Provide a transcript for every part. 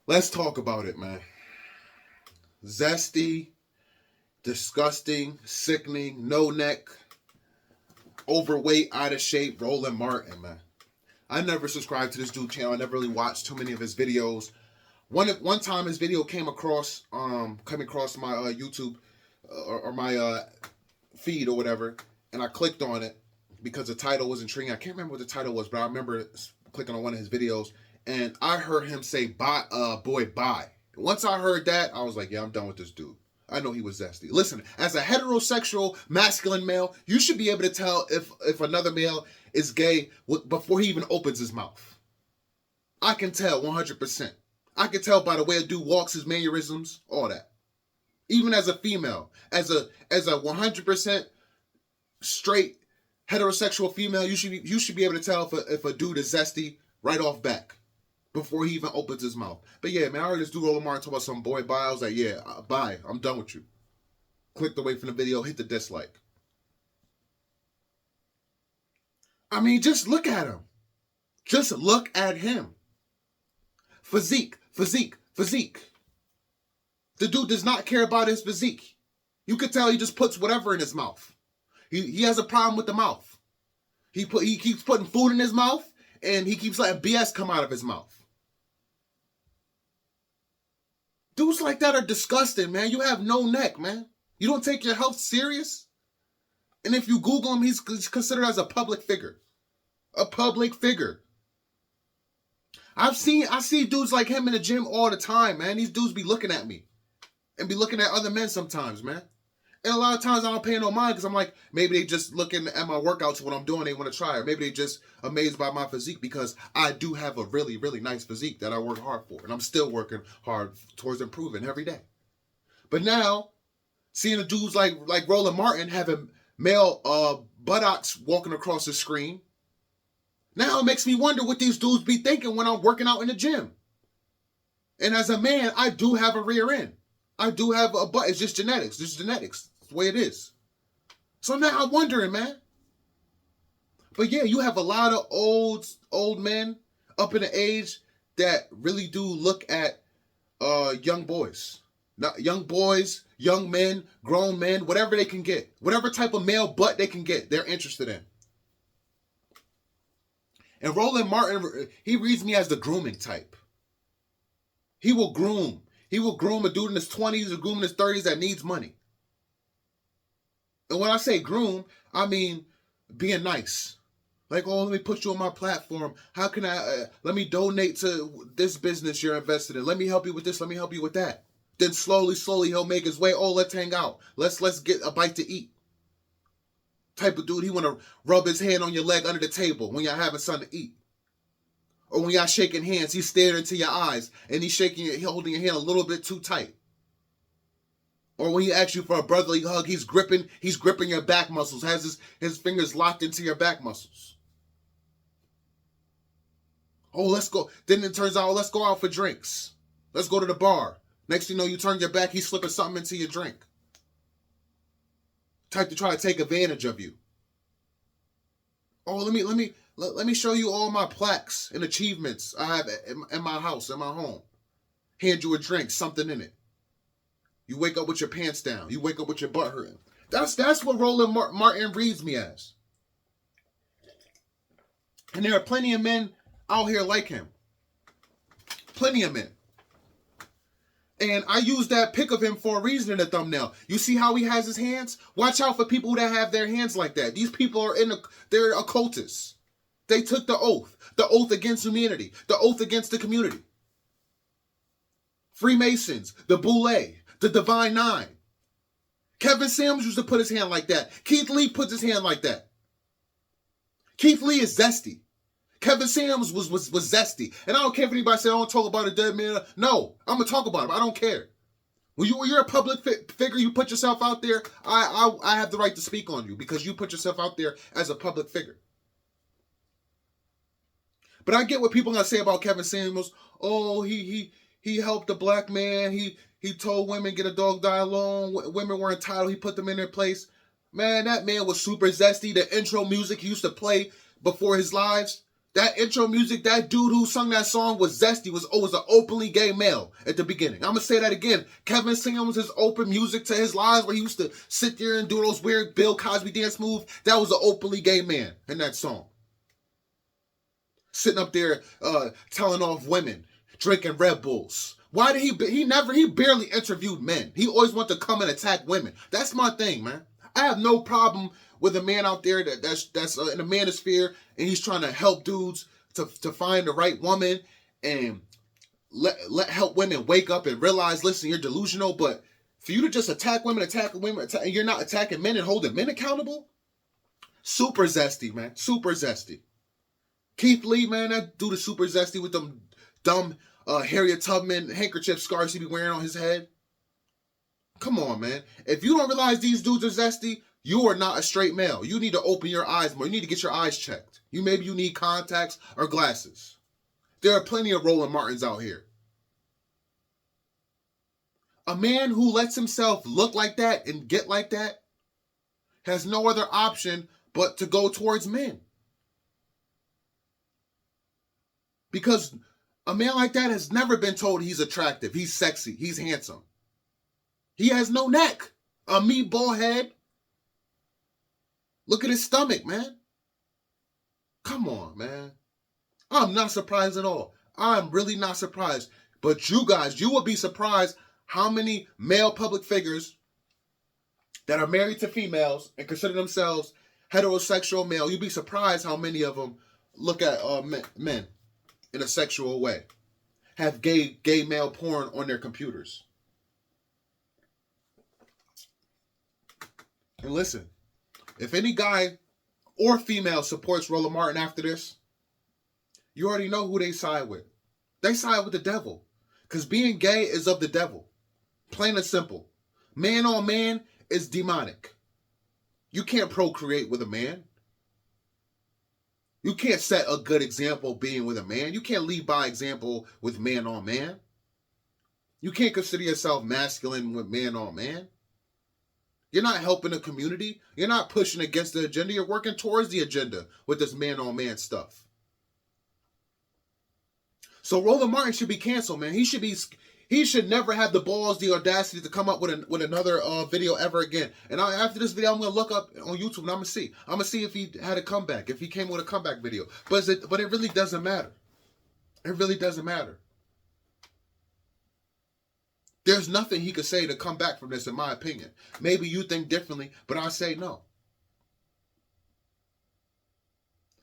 Let's talk about it, man. Zesty, disgusting, sickening, no neck, overweight, out of shape, Roland Martin, man. I never subscribed to this dude channel. I never really watched too many of his videos. One time his video came across my YouTube or my feed or whatever, and I clicked on it because the title was intriguing. I can't remember what the title was, but I remember clicking on one of his videos, and I heard him say, "Bye, boy, bye." Once I heard that, I was like, "Yeah, I'm done with this dude." I know he was zesty. Listen, as a heterosexual, masculine male, you should be able to tell if another male is gay before he even opens his mouth. I can tell 100%. I can tell by the way a dude walks, his mannerisms, all that. Even as a female, as a 100% straight heterosexual female, you should be able to tell if a dude is zesty right off back before he even opens his mouth. But yeah, man, I heard this dude Roland Martin talk about some boy bye. I was like, yeah, bye. I'm done with you. Clicked away from the video, hit the dislike. I mean, just look at him. Just look at him. Physique. The dude does not care about his physique. You could tell he just puts whatever in his mouth. He has a problem with the mouth. He keeps putting food in his mouth, and he keeps letting BS come out of his mouth. Dudes like that are disgusting, man. You have no neck, man. You don't take your health serious. And if you Google him, he's considered as a public figure. A public figure. I see dudes like him in the gym all the time, man. These dudes be looking at me. And be looking at other men sometimes, man. And a lot of times I don't pay no mind because I'm like, maybe they just looking at my workouts, what I'm doing, they want to try. Or maybe they just amazed by my physique because I do have a really, really nice physique that I work hard for. And I'm still working hard towards improving every day. But now, seeing the dudes like Roland Martin having male buttocks walking across the screen, now it makes me wonder what these dudes be thinking when I'm working out in the gym. And as a man, I do have a rear end. I do have a butt. It's just genetics. It's genetics. It's the way it is. So now I'm wondering, man. But yeah, you have a lot of old men up in the age that really do look at young boys. Not young boys, young men, grown men, whatever they can get. Whatever type of male butt they can get, they're interested in. And Roland Martin, he reads me as the grooming type. He will groom. He will groom a dude in his 20s or groom in his 30s that needs money. And when I say groom, I mean being nice. Like, oh, let me put you on my platform. How can let me donate to this business you're invested in. Let me help you with this. Let me help you with that. Then slowly, he'll make his way. Oh, let's hang out. Let's get a bite to eat. Type of dude, he want to rub his hand on your leg under the table when y'all having something to eat. Or when y'all shaking hands, he's staring into your eyes and he's holding your hand a little bit too tight. Or when he asks you for a brotherly hug, he's gripping your back muscles, has his fingers locked into your back muscles. Oh, let's go. Then it turns out, let's go out for drinks. Let's go to the bar. Next thing you know, you turn your back, he's slipping something into your drink. Type to try to take advantage of you. Oh, let me show you all my plaques and achievements I have in my house, in my home. Hand you a drink, something in it. You wake up with your pants down. You wake up with your butt hurting. That's what Roland Martin reads me as. And there are plenty of men out here like him. Plenty of men. And I use that pic of him for a reason in the thumbnail. You see how he has his hands? Watch out for people that have their hands like that. These people are they're occultists. They took the oath against humanity, the oath against the community. Freemasons, the Boule, the Divine Nine. Kevin Samuels used to put his hand like that. Keith Lee puts his hand like that. Keith Lee is zesty. Kevin Samuels was zesty. And I don't care if anybody says, I don't talk about a dead man. No, I'm going to talk about him. I don't care. When you're a public figure, you put yourself out there, I have the right to speak on you because you put yourself out there as a public figure. But I get what people are going to say about Kevin Samuels. Oh, he helped a black man. He told women get a dog die alone. Women were entitled. He put them in their place. Man, that man was super zesty. The intro music he used to play before his lives. That intro music, that dude who sung that song was Zesty, was an openly gay male at the beginning. I'm going to say that again. Kevin singing was his open music to his lives where he used to sit there and do those weird Bill Cosby dance moves. That was an openly gay man in that song. Sitting up there telling off women, drinking Red Bulls. Why did he barely interviewed men. He always wanted to come and attack women. That's my thing, man. I have no problem with a man out there that's in the manosphere and he's trying to help dudes to find the right woman and help women wake up and realize, listen, you're delusional, but for you to just attack women, and you're not attacking men and holding men accountable, super zesty, man. Super zesty. Keith Lee, man, that dude is super zesty with them dumb Harriet Tubman handkerchief scars he be wearing on his head. Come on, man. If you don't realize these dudes are zesty, you are not a straight male. You need to open your eyes more. You need to get your eyes checked. Maybe you need contacts or glasses. There are plenty of Roland Martins out here. A man who lets himself look like that and get like that has no other option but to go towards men. Because a man like that has never been told he's attractive, he's sexy, he's handsome. He has no neck, a meatball head. Look at his stomach, man. Come on, man. I'm not surprised at all. I'm really not surprised. But you guys, you will be surprised how many male public figures that are married to females and consider themselves heterosexual male. You'd be surprised how many of them look at men in a sexual way. Have gay male porn on their computers. And listen, if any guy or female supports Roland Martin after this, you already know who they side with. They side with the devil. Because being gay is of the devil. Plain and simple. Man on man is demonic. You can't procreate with a man. You can't set a good example being with a man. You can't lead by example with man on man. You can't consider yourself masculine with man on man. You're not helping the community. You're not pushing against the agenda. You're working towards the agenda with this man-on-man stuff. So Roland Martin should be canceled, man. He should never have the balls, the audacity to come up with another video ever again. And after this video, I'm gonna look up on YouTube and I'm gonna see if he had a comeback, if he came with a comeback video. But it really doesn't matter. It really doesn't matter. There's nothing he could say to come back from this, in my opinion. Maybe you think differently, but I say no.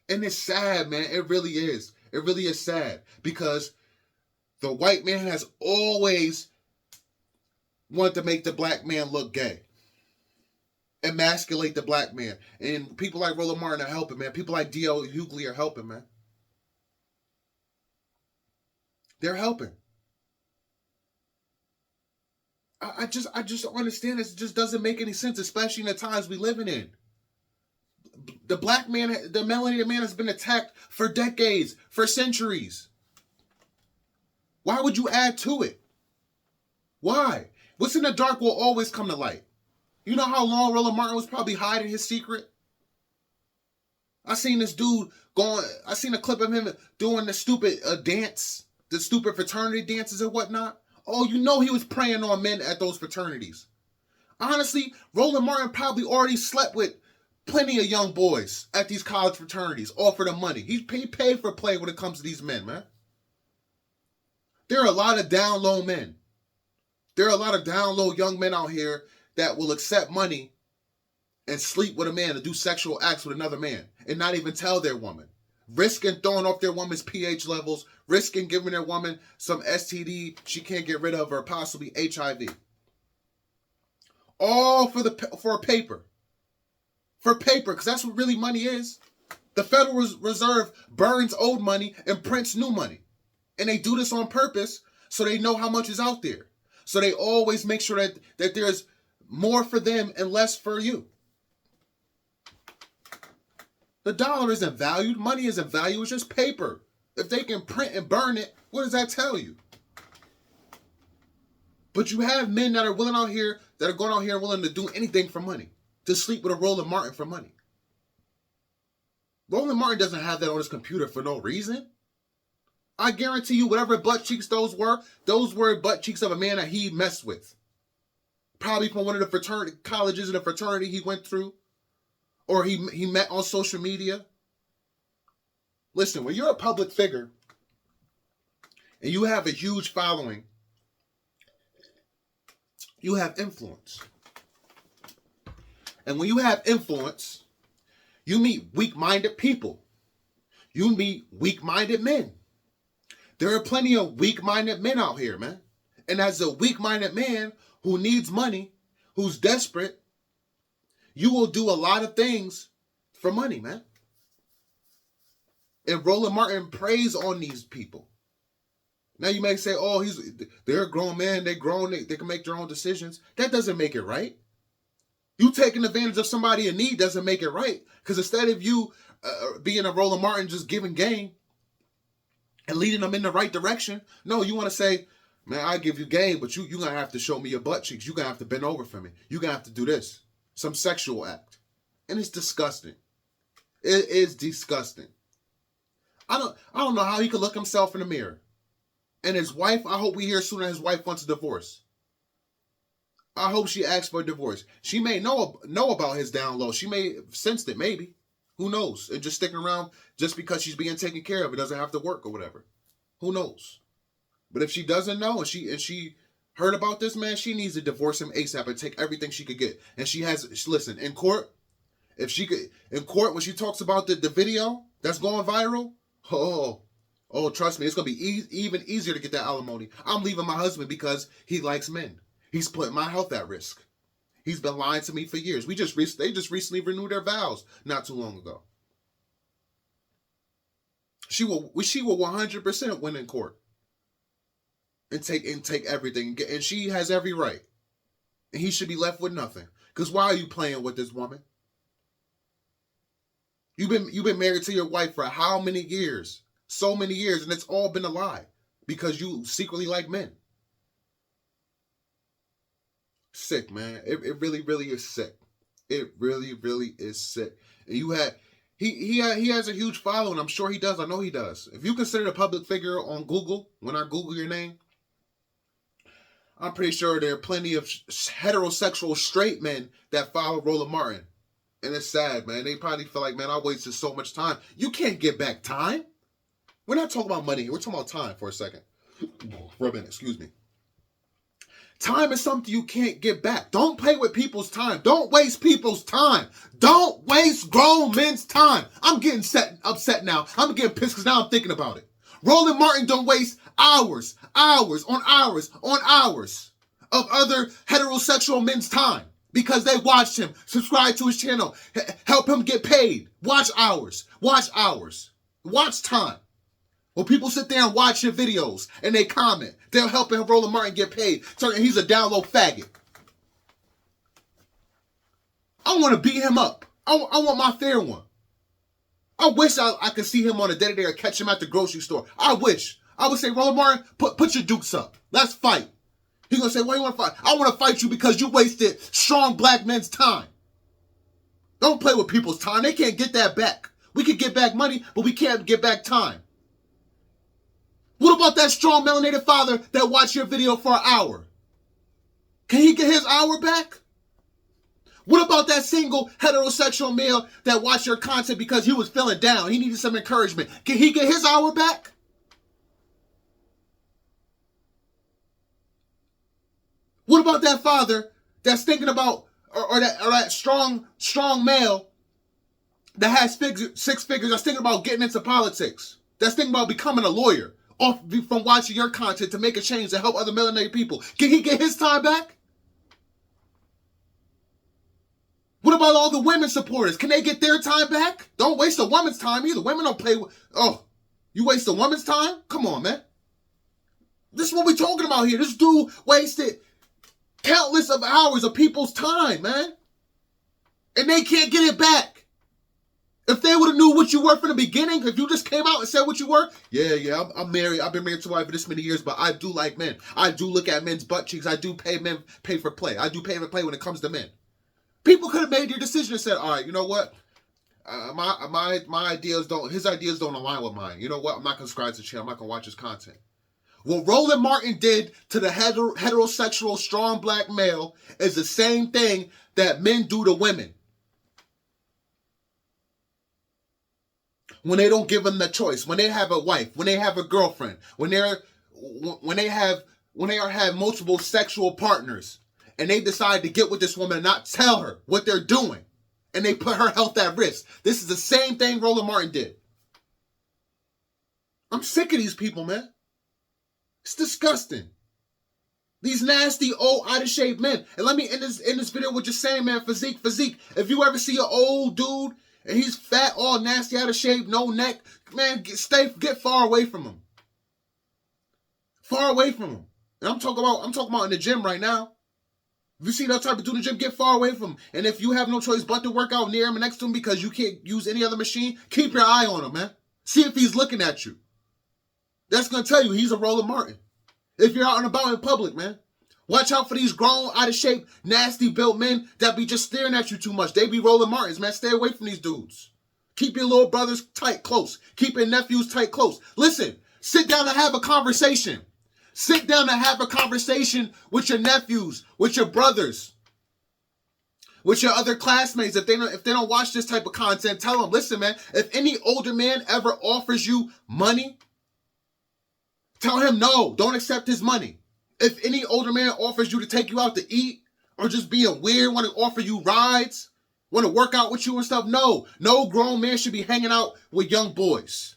And it's sad, man. It really is. It really is sad. Because the white man has always wanted to make the black man look gay. Emasculate the black man. And people like Roland Martin are helping, man. People like D.L. Hughley are helping, man. They're helping. I just don't understand this. It just doesn't make any sense, especially in the times we living in. The black man, the melanated man has been attacked for decades, for centuries. Why would you add to it? Why? What's in the dark will always come to light. You know how long Roland Martin was probably hiding his secret? I seen this dude I seen a clip of him doing the stupid dance, the stupid fraternity dances and whatnot. Oh, you know he was preying on men at those fraternities. Honestly, Roland Martin probably already slept with plenty of young boys at these college fraternities, all for the money. He paid for play when it comes to these men, man. There are a lot of down low men. There are a lot of down low young men out here that will accept money and sleep with a man and do sexual acts with another man and not even tell their woman. Risking throwing off their woman's pH levels, risking giving their woman some STD she can't get rid of or possibly HIV. All for a paper. For paper, because that's what really money is. The Federal Reserve burns old money and prints new money. And they do this on purpose so they know how much is out there. So they always make sure that there's more for them and less for you. The dollar isn't valued. Money isn't valued. It's just paper. If they can print and burn it, what does that tell you? But you have men that are willing out here, that are going out here and willing to do anything for money. To sleep with a Roland Martin for money. Roland Martin doesn't have that on his computer for no reason. I guarantee you, whatever butt cheeks those were butt cheeks of a man that he messed with. Probably from one of the fraternity colleges in the fraternity he went through, or he met on social media. Listen, when you're a public figure and you have a huge following, you have influence. And when you have influence, you meet weak-minded people. You meet weak-minded men. There are plenty of weak-minded men out here, man. And as a weak-minded man who needs money, who's desperate, you will do a lot of things for money, man. And Roland Martin preys on these people. Now you may say, oh, they're a grown man, they're grown, they can make their own decisions. That doesn't make it right. You taking advantage of somebody in need doesn't make it right. Because instead of you being a Roland Martin just giving game and leading them in the right direction, no, you want to say, man, I give you game, but you're going to have to show me your butt cheeks. You're going to have to bend over for me. You're going to have to do this. Some sexual act. And it's disgusting. It is disgusting. I don't know how he could look himself in the mirror. And his wife, I hope we hear soon that his wife wants a divorce. I hope she asks for a divorce. She may know about his down low. She may have sensed it, maybe. Who knows? And just sticking around just because she's being taken care of. It doesn't have to work or whatever. Who knows? But if she doesn't know and she heard about this man, she needs to divorce him ASAP and take everything she could get. And listen, in court, when she talks about the video that's going viral, oh, trust me, it's going to be even easier to get that alimony. I'm leaving my husband because he likes men. He's putting my health at risk. He's been lying to me for years. They just recently renewed their vows not too long ago. She will 100% win in court and take everything, and she has every right. And he should be left with nothing. Because why are you playing with this woman? You've been married to your wife for how many years? So many years, and it's all been a lie because you secretly like men. Sick, man. It really, really is sick. It really, really is sick. And he has a huge following. I'm sure he does. I know he does. If you consider a public figure on Google, when I Google your name, I'm pretty sure there are plenty of heterosexual straight men that follow Roland Martin. And it's sad, man. They probably feel like, man, I wasted so much time. You can't get back time. We're not talking about money here. We're talking about time for a second. For a minute, excuse me. Time is something you can't get back. Don't play with people's time. Don't waste people's time. Don't waste grown men's time. I'm getting upset now. I'm getting pissed because now I'm thinking about it. Roland Martin don't waste hours on hours of other heterosexual men's time because they watched him, subscribe to his channel, help him get paid. Watch hours. Watch time. When people sit there and watch your videos and they comment, they're helping Roland Martin get paid. So he's a down low faggot. I want to beat him up. I want my fair one. I wish I could see him on a day-to-day or catch him at the grocery store. I wish. I would say, Roland Martin, put your dukes up. Let's fight. He's going to say, why do you want to fight? I want to fight you because you wasted strong black men's time. Don't play with people's time. They can't get that back. We can get back money, but we can't get back time. What about that strong melanated father that watched your video for an hour? Can he get his hour back? What about that single heterosexual male that watched your content because he was feeling down? He needed some encouragement. Can he get his hour back? What about that father that's thinking about, or that strong male that has six figures that's thinking about getting into politics, that's thinking about becoming a lawyer from watching your content to make a change to help other melanated people? Can he get his time back? What about all the women supporters? Can they get their time back? Don't waste a woman's time either. Women don't play with... Oh, you waste a woman's time? Come on, man. This is what we're talking about here. This dude wasted countless of hours of people's time, man. And they can't get it back. If they would have knew what you were from the beginning, if you just came out and said what you were, I'm married. I've been married to my wife for this many years, but I do like men. I do look at men's butt cheeks. I do pay for play. I do pay for play when it comes to men. People could have made your decision and said, all right, you know what? My ideas don't. His ideas don't align with mine. You know what? I'm not gonna subscribe to the channel. I'm not gonna watch his content. What Roland Martin did to the heterosexual strong black male is the same thing that men do to women. When they don't give them the choice, when they have a wife, when they have a girlfriend, when they have multiple sexual partners, and they decide to get with this woman and not tell her what they're doing, and they put her health at risk. This is the same thing Roland Martin did. I'm sick of these people, man. It's disgusting. These nasty, old, out-of-shape men. And let me end this video with just saying, man, physique. If you ever see an old dude and he's fat, all nasty, out of shape, no neck, man, get far away from him. Far away from him. And I'm talking about in the gym right now. If you see that type of dude in the gym, get far away from him. And if you have no choice but to work out near him and next to him because you can't use any other machine, keep your eye on him, man. See if he's looking at you. That's going to tell you he's a Roland Martin. If you're out and about in public, man. Watch out for these grown, out-of-shape, nasty-built men that be just staring at you too much. They be Roland Martins, man. Stay away from these dudes. Keep your little brothers tight, close. Keep your nephews tight, close. Listen, sit down and have a conversation. Sit down and have a conversation with your nephews, with your brothers, with your other classmates. If they don't watch this type of content, tell them, listen, man, if any older man ever offers you money, tell him no. Don't accept his money. If any older man offers you to take you out to eat or just being weird, want to offer you rides, want to work out with you and stuff, no. No grown man should be hanging out with young boys.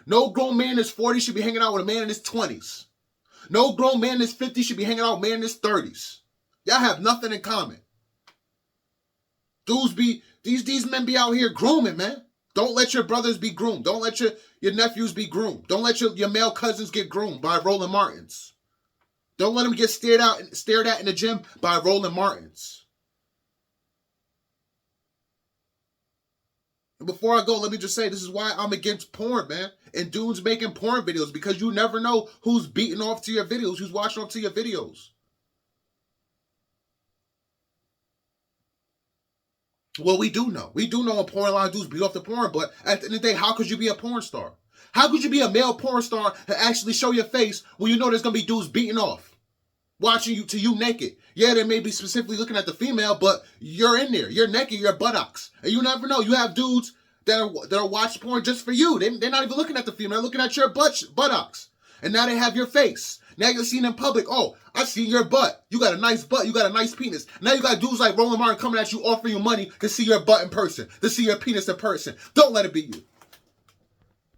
No grown man that's 40 should be hanging out with a man in his 20s. No grown man that's 50 should be hanging out with a man in his 30s. Y'all have nothing in common. These men be out here grooming, man. Don't let your brothers be groomed. Don't let your nephews be groomed. Don't let your male cousins get groomed by Roland Martins. Don't let them get stared at in the gym by Roland Martins. And before I go, let me just say, this is why I'm against porn, man. And dudes making porn videos, because you never know who's beating off to your videos, who's watching off to your videos. Well, we do know. We do know a porn, a lot of dudes beat off the porn, but at the end of the day, how could you be a porn star? How could you be a male porn star and actually show your face when you know there's going to be dudes beating off, watching you naked? Yeah, they may be specifically looking at the female, but you're in there. You're naked, you're buttocks. And you never know. You have dudes that are watching porn just for you. They're not even looking at the female. They're looking at your buttocks. And now they have your face. Now you're seen in public. Oh, I see your butt. You got a nice butt. You got a nice penis. Now you got dudes like Roland Martin coming at you, offering you money to see your butt in person, to see your penis in person. Don't let it be you.